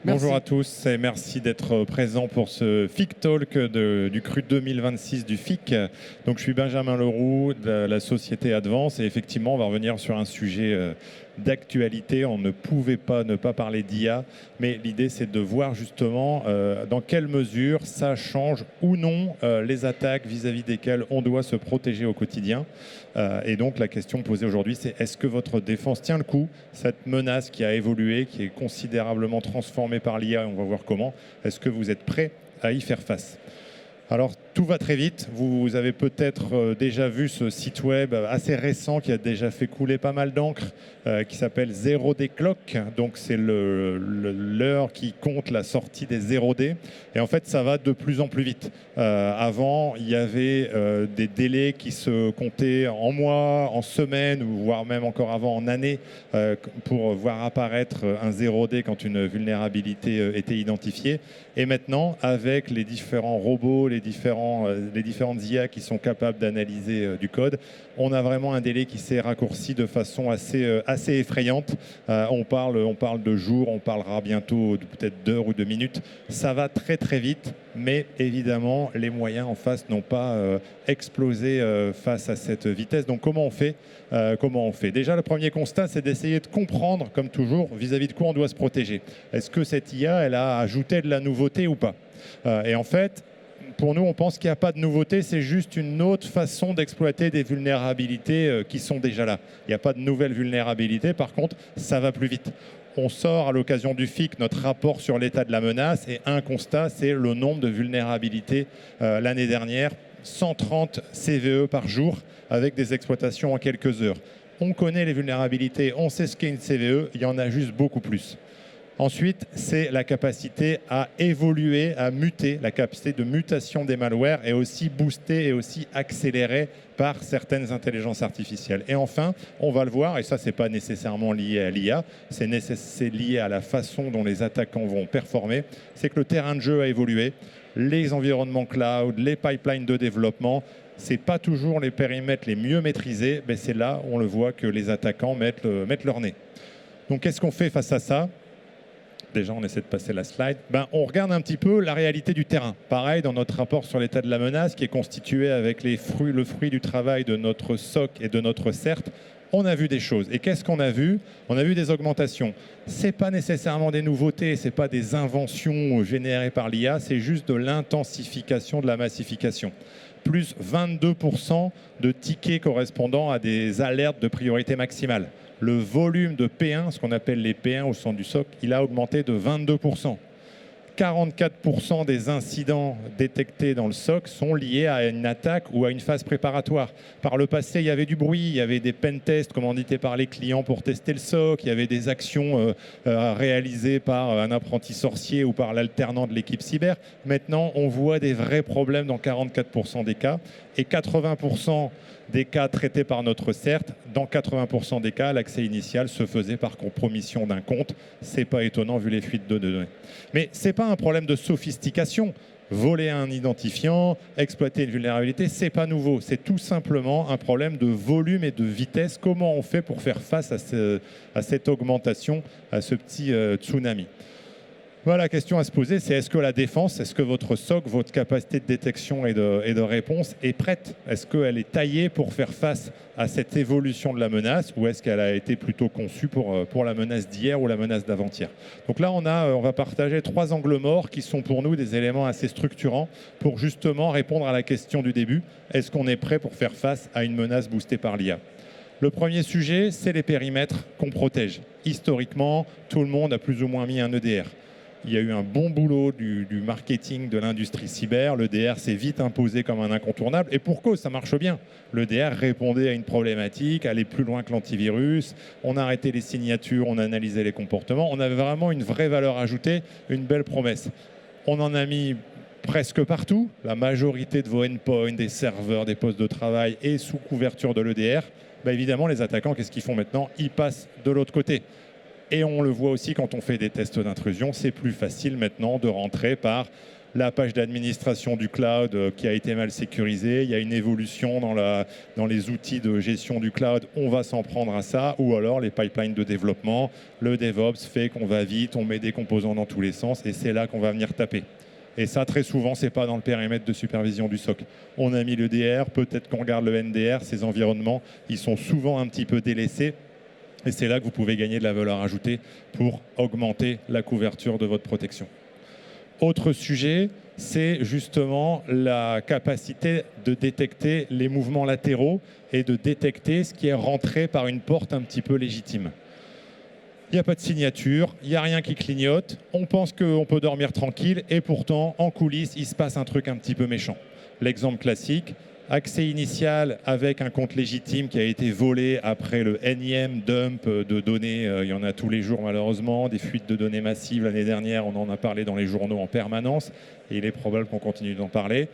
Merci. Bonjour à tous et merci d'être présents pour ce FIC Talk du CRU 2026 du FIC. Donc, je suis Benjamin Leroux de la société Advance et effectivement, on va revenir sur un sujet d'actualité. On ne pouvait pas ne pas parler d'IA, mais l'idée, c'est de voir justement dans quelle mesure ça change ou non les attaques vis-à-vis desquelles on doit se protéger au quotidien. Et donc, la question posée aujourd'hui, c'est est-ce que votre défense tient le coup? Cette menace qui a évolué, qui est considérablement transformée par l'IA, et on va voir comment, est-ce que vous êtes prêt à y faire face? Alors, tout va très vite. Vous avez peut-être déjà vu ce site web assez récent qui a déjà fait couler pas mal d'encre, qui s'appelle Zero Day Clock. Donc, c'est l'heure qui compte la sortie des 0D. Et en fait, ça va de plus en plus vite. Avant, il y avait des délais qui se comptaient en mois, en semaines, ou voire même encore avant en années, pour voir apparaître un 0D quand une vulnérabilité était identifiée. Et maintenant, avec les différents robots, les différentes IA qui sont capables d'analyser du code, on a vraiment un délai qui s'est raccourci de façon assez effrayante. On parle de jours, on parlera bientôt peut-être d'heures ou de minutes. Ça va très très vite, mais évidemment, les moyens en face n'ont pas explosé face à cette vitesse. Donc comment on fait Déjà, le premier constat, c'est d'essayer de comprendre, comme toujours, vis-à-vis de quoi on doit se protéger. Est-ce que cette IA, elle a ajouté de la nouveauté ou pas? Et en fait, pour nous, on pense qu'il n'y a pas de nouveauté, c'est juste une autre façon d'exploiter des vulnérabilités qui sont déjà là. Il n'y a pas de nouvelles vulnérabilités, par contre, ça va plus vite. On sort à l'occasion du FIC notre rapport sur l'état de la menace et un constat, c'est le nombre de vulnérabilités l'année dernière, 130 CVE par jour avec des exploitations en quelques heures. On connaît les vulnérabilités, on sait ce qu'est une CVE, il y en a juste beaucoup plus. Ensuite, c'est la capacité à évoluer, à muter. La capacité de mutation des malwares est aussi boostée et aussi accélérée par certaines intelligences artificielles. Et enfin, on va le voir, et ça, ce n'est pas nécessairement lié à l'IA, c'est lié à la façon dont les attaquants vont performer, c'est que le terrain de jeu a évolué. Les environnements cloud, les pipelines de développement, ce n'est pas toujours les périmètres les mieux maîtrisés, mais c'est là où on le voit que les attaquants mettent leur nez. Donc, qu'est-ce qu'on fait face à ça ? Déjà, on essaie de passer la slide. On regarde un petit peu la réalité du terrain. Pareil, dans notre rapport sur l'état de la menace, qui est constitué avec le fruit du travail de notre SOC et de notre CERT, on a vu des choses. Et qu'est-ce qu'on a vu? On a vu des augmentations. Ce n'est pas nécessairement des nouveautés, ce n'est pas des inventions générées par l'IA, c'est juste de l'intensification de la massification. Plus 22% de tickets correspondant à des alertes de priorité maximale. Le volume de P1, ce qu'on appelle les P1 au sein du SOC, il a augmenté de 22%. 44% des incidents détectés dans le SOC sont liés à une attaque ou à une phase préparatoire. Par le passé, il y avait du bruit, il y avait des pentests commandités par les clients pour tester le SOC, il y avait des actions réalisées par un apprenti sorcier ou par l'alternant de l'équipe cyber. Maintenant, on voit des vrais problèmes dans 44% des cas et 80% des cas traités par notre CERT. Dans 80% des cas, l'accès initial se faisait par compromission d'un compte. Ce n'est pas étonnant vu les fuites de données. Mais ce n'est pas un problème de sophistication. Voler un identifiant, exploiter une vulnérabilité, ce n'est pas nouveau. C'est tout simplement un problème de volume et de vitesse. Comment on fait pour faire face à cette augmentation, à ce petit tsunami? Voilà, la question à se poser, c'est est-ce que la défense, est-ce que votre SOC, votre capacité de détection et de réponse est prête? Est-ce qu'elle est taillée pour faire face à cette évolution de la menace ou est-ce qu'elle a été plutôt conçue pour la menace d'hier ou la menace d'avant-hier? Donc là, on va partager 3 angles morts qui sont pour nous des éléments assez structurants pour justement répondre à la question du début. Est-ce qu'on est prêt pour faire face à une menace boostée par l'IA? Le premier sujet, c'est les périmètres qu'on protège. Historiquement, tout le monde a plus ou moins mis un EDR. Il y a eu un bon boulot du marketing de l'industrie cyber. L'EDR s'est vite imposé comme un incontournable. Et pour cause, ça marche bien. L'EDR répondait à une problématique, allait plus loin que l'antivirus. On a arrêté les signatures, on analysait les comportements. On avait vraiment une vraie valeur ajoutée, une belle promesse. On en a mis presque partout. La majorité de vos endpoints, des serveurs, des postes de travail est sous couverture de l'EDR. Évidemment, les attaquants, qu'est-ce qu'ils font maintenant? Ils passent de l'autre côté. Et on le voit aussi quand on fait des tests d'intrusion, c'est plus facile maintenant de rentrer par la page d'administration du cloud qui a été mal sécurisée, il y a une évolution dans les outils de gestion du cloud, on va s'en prendre à ça, ou alors les pipelines de développement, le DevOps fait qu'on va vite, on met des composants dans tous les sens, et c'est là qu'on va venir taper. Et ça, très souvent, ce n'est pas dans le périmètre de supervision du SOC. On a mis le DR, peut-être qu'on regarde le NDR, ces environnements, ils sont souvent un petit peu délaissés. Et c'est là que vous pouvez gagner de la valeur ajoutée pour augmenter la couverture de votre protection. Autre sujet, c'est justement la capacité de détecter les mouvements latéraux et de détecter ce qui est rentré par une porte un petit peu légitime. Il n'y a pas de signature, il n'y a rien qui clignote, on pense qu'on peut dormir tranquille et pourtant, en coulisses, il se passe un truc un petit peu méchant. L'exemple classique, accès initial avec un compte légitime qui a été volé après le énième dump de données. Il y en a tous les jours malheureusement, des fuites de données massives. L'année dernière, on en a parlé dans les journaux en permanence et il est probable qu'on continue d'en parler.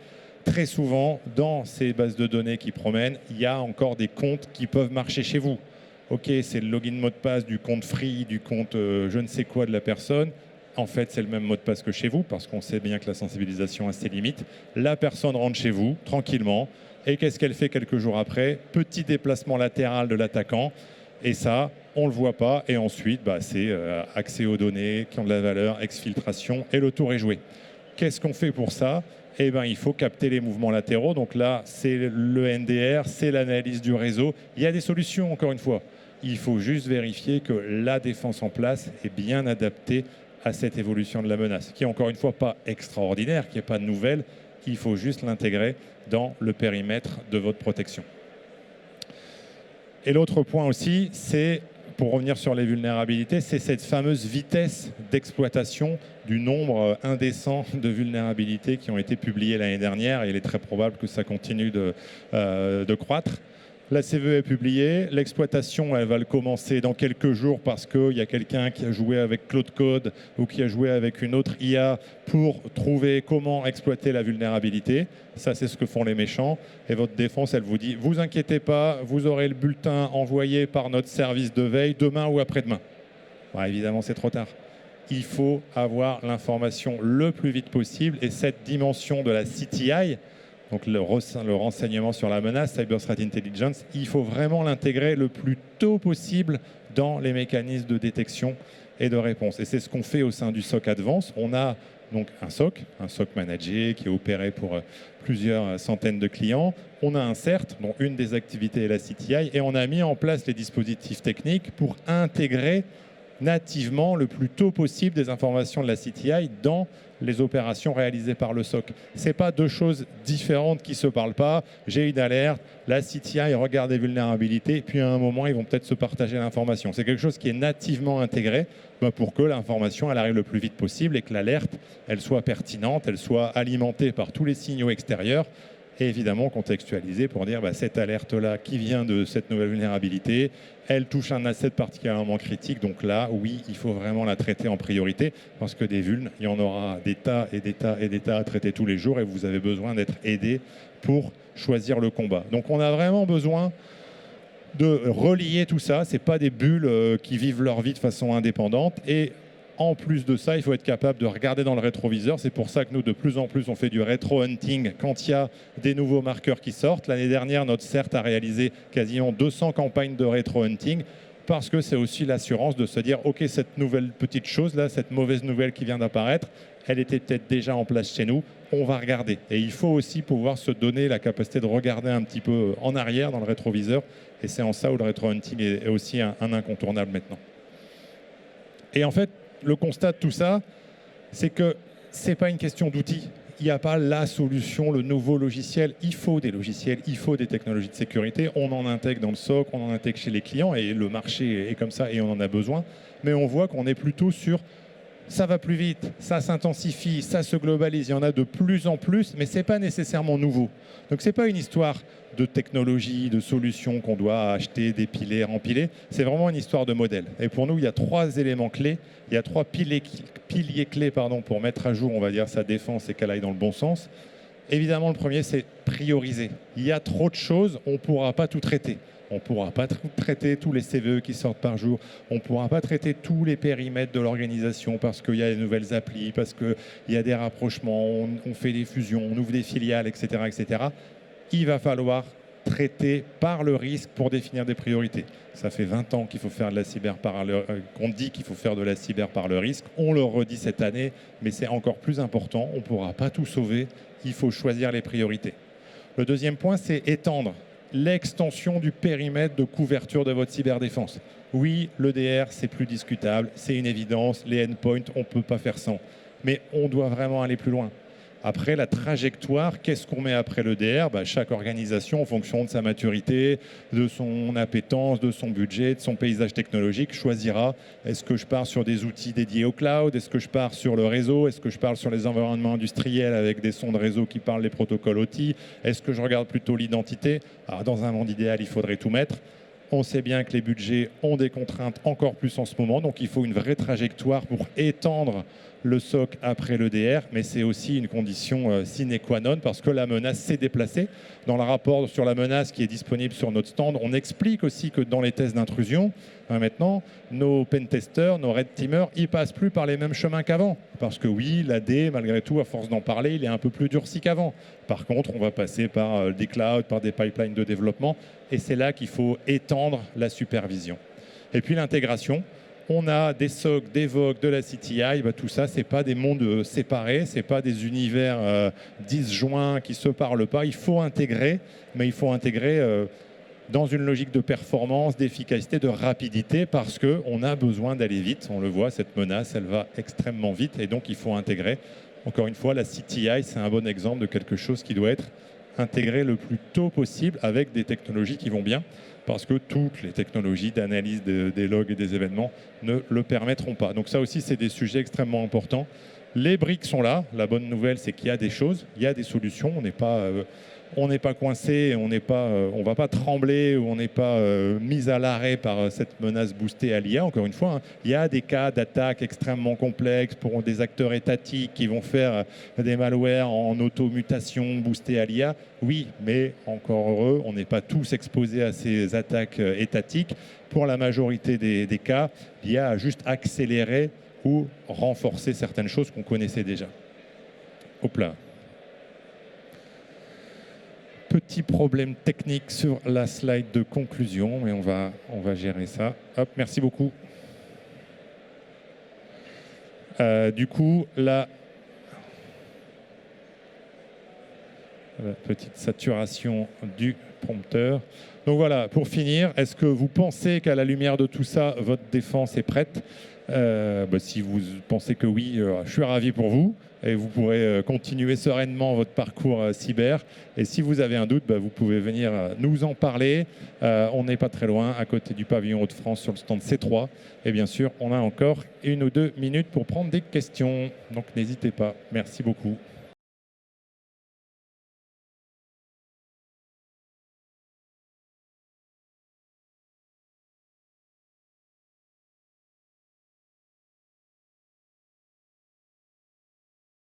Très souvent, dans ces bases de données qui promènent, il y a encore des comptes qui peuvent marcher chez vous. Ok, c'est le login mot de passe du compte free, du compte je ne sais quoi de la personne. En fait, c'est le même mot de passe que chez vous, parce qu'on sait bien que la sensibilisation a ses limites. La personne rentre chez vous, tranquillement, et qu'est-ce qu'elle fait quelques jours après? Petit déplacement latéral de l'attaquant, et ça, on ne le voit pas, et ensuite, c'est accès aux données qui ont de la valeur, exfiltration, et le tour est joué. Qu'est-ce qu'on fait pour ça? Eh bien, il faut capter les mouvements latéraux. Donc là, c'est le NDR, c'est l'analyse du réseau. Il y a des solutions, encore une fois. Il faut juste vérifier que la défense en place est bien adaptée à cette évolution de la menace, qui est encore une fois pas extraordinaire, qui n'est pas nouvelle, il faut juste l'intégrer dans le périmètre de votre protection. Et l'autre point aussi, c'est, pour revenir sur les vulnérabilités, c'est cette fameuse vitesse d'exploitation du nombre indécent de vulnérabilités qui ont été publiées l'année dernière, et il est très probable que ça continue de croître. La CVE est publiée, l'exploitation elle va le commencer dans quelques jours parce qu'il y a quelqu'un qui a joué avec Claude Code ou qui a joué avec une autre IA pour trouver comment exploiter la vulnérabilité. Ça, c'est ce que font les méchants. Et votre défense, elle vous dit, vous inquiétez pas, vous aurez le bulletin envoyé par notre service de veille demain ou après-demain. Bon, évidemment, c'est trop tard. Il faut avoir l'information le plus vite possible, et cette dimension de la CTI, donc le renseignement sur la menace, Cyber Threat Intelligence, il faut vraiment l'intégrer le plus tôt possible dans les mécanismes de détection et de réponse. Et c'est ce qu'on fait au sein du SOC Advance. On a donc un SOC managé qui est opéré pour plusieurs centaines de clients. On a un CERT, dont une des activités est la CTI, et on a mis en place les dispositifs techniques pour intégrer nativement le plus tôt possible des informations de la CTI dans les opérations réalisées par le SOC. Ce n'est pas deux choses différentes qui ne se parlent pas. J'ai une alerte, la CTI regarde les vulnérabilités, puis à un moment, ils vont peut-être se partager l'information. C'est quelque chose qui est nativement intégré pour que l'information elle arrive le plus vite possible et que l'alerte elle soit pertinente, elle soit alimentée par tous les signaux extérieurs et évidemment contextualisée pour dire cette alerte-là qui vient de cette nouvelle vulnérabilité, elle touche un asset particulièrement critique, donc là, oui, il faut vraiment la traiter en priorité, parce que des vulnes, il y en aura des tas et des tas et des tas à traiter tous les jours, et vous avez besoin d'être aidé pour choisir le combat. Donc on a vraiment besoin de relier tout ça, ce n'est pas des bulles qui vivent leur vie de façon indépendante, et en plus de ça, il faut être capable de regarder dans le rétroviseur. C'est pour ça que nous, de plus en plus, on fait du rétro-hunting quand il y a des nouveaux marqueurs qui sortent. L'année dernière, notre CERT a réalisé quasiment 200 campagnes de rétro-hunting parce que c'est aussi l'assurance de se dire « Ok, cette nouvelle petite chose-là, cette mauvaise nouvelle qui vient d'apparaître, elle était peut-être déjà en place chez nous, on va regarder. » Et il faut aussi pouvoir se donner la capacité de regarder un petit peu en arrière dans le rétroviseur. Et c'est en ça où le rétro-hunting est aussi un incontournable maintenant. Et en fait, le constat de tout ça, c'est que ce n'est pas une question d'outils. Il n'y a pas la solution, le nouveau logiciel. Il faut des logiciels, il faut des technologies de sécurité. On en intègre dans le SOC, on en intègre chez les clients et le marché est comme ça et on en a besoin. Mais on voit qu'on est plutôt sur ça va plus vite, ça s'intensifie, ça se globalise. Il y en a de plus en plus, mais ce n'est pas nécessairement nouveau. Donc ce n'est pas une histoire de technologie, de solutions qu'on doit acheter, dépiler, rempiler. C'est vraiment une histoire de modèle. Et pour nous, il y a 3 éléments clés. Il y a 3 piliers clés pour mettre à jour, on va dire, sa défense et qu'elle aille dans le bon sens. Évidemment, le premier, c'est prioriser. Il y a trop de choses, on ne pourra pas tout traiter. On ne pourra pas traiter tous les CVE qui sortent par jour. On ne pourra pas traiter tous les périmètres de l'organisation parce qu'il y a des nouvelles applis, parce qu'il y a des rapprochements, on fait des fusions, on ouvre des filiales, etc., etc. Il va falloir traiter par le risque pour définir des priorités. Ça fait 20 ans qu'il faut faire de la qu'on dit qu'il faut faire de la cyber par le risque. On le redit cette année, mais c'est encore plus important. On ne pourra pas tout sauver. Il faut choisir les priorités. Le deuxième point, c'est étendre l'extension du périmètre de couverture de votre cyberdéfense. Oui, l'EDR, c'est plus discutable, c'est une évidence, les endpoints, on ne peut pas faire sans. Mais on doit vraiment aller plus loin. Après, la trajectoire, qu'est-ce qu'on met après l'EDR ? Chaque organisation, en fonction de sa maturité, de son appétence, de son budget, de son paysage technologique, choisira est-ce que je pars sur des outils dédiés au cloud ? Est-ce que je pars sur le réseau ? Est-ce que je pars sur les environnements industriels avec des sons de réseau qui parlent des protocoles OT ? Est-ce que je regarde plutôt l'identité ? Alors, dans un monde idéal, il faudrait tout mettre. On sait bien que les budgets ont des contraintes encore plus en ce moment, donc il faut une vraie trajectoire pour étendre le SOC après l'EDR, mais c'est aussi une condition sine qua non parce que la menace s'est déplacée. Dans le rapport sur la menace qui est disponible sur notre stand, on explique aussi que dans les tests d'intrusion, maintenant, nos pentesters, nos red teamers, ils passent plus par les mêmes chemins qu'avant. Parce que oui, l'AD, malgré tout, à force d'en parler, il est un peu plus durci qu'avant. Par contre, on va passer par des clouds, par des pipelines de développement, et c'est là qu'il faut étendre la supervision. Et puis l'intégration. On a des SOC, des VOC, de la CTI, tout ça, ce n'est pas des mondes séparés, ce n'est pas des univers disjoints qui ne se parlent pas. Il faut intégrer, mais il faut intégrer dans une logique de performance, d'efficacité, de rapidité, parce qu'on a besoin d'aller vite. On le voit, cette menace, elle va extrêmement vite, et donc il faut intégrer. Encore une fois, la CTI, c'est un bon exemple de quelque chose qui doit être intégré le plus tôt possible avec des technologies qui vont bien, parce que toutes les technologies d'analyse des logs et des événements ne le permettront pas. Donc ça aussi, c'est des sujets extrêmement importants. Les briques sont là. La bonne nouvelle, c'est qu'il y a des choses, il y a des solutions. On n'est pas coincé, on ne va pas trembler ou on n'est pas mis à l'arrêt par cette menace boostée à l'IA. Encore une fois, il y a des cas d'attaques extrêmement complexes pour des acteurs étatiques qui vont faire des malwares en auto-mutation boostés à l'IA. Oui, mais encore heureux, on n'est pas tous exposés à ces attaques étatiques. Pour la majorité des cas, l'IA a juste accéléré ou renforcé certaines choses qu'on connaissait déjà. Hop là. Petit problème technique sur la slide de conclusion, mais on va gérer ça. Hop, merci beaucoup. Du coup, la petite saturation du prompteur. Donc voilà, pour finir, est-ce que vous pensez qu'à la lumière de tout ça, votre défense est prête ? Si vous pensez que oui, je suis ravi pour vous et vous pourrez continuer sereinement votre parcours cyber. Et si vous avez un doute, vous pouvez venir nous en parler. On n'est pas très loin, à côté du pavillon Hauts-de-France sur le stand C3. Et bien sûr, on a encore 1 ou 2 minutes pour prendre des questions. Donc n'hésitez pas. Merci beaucoup.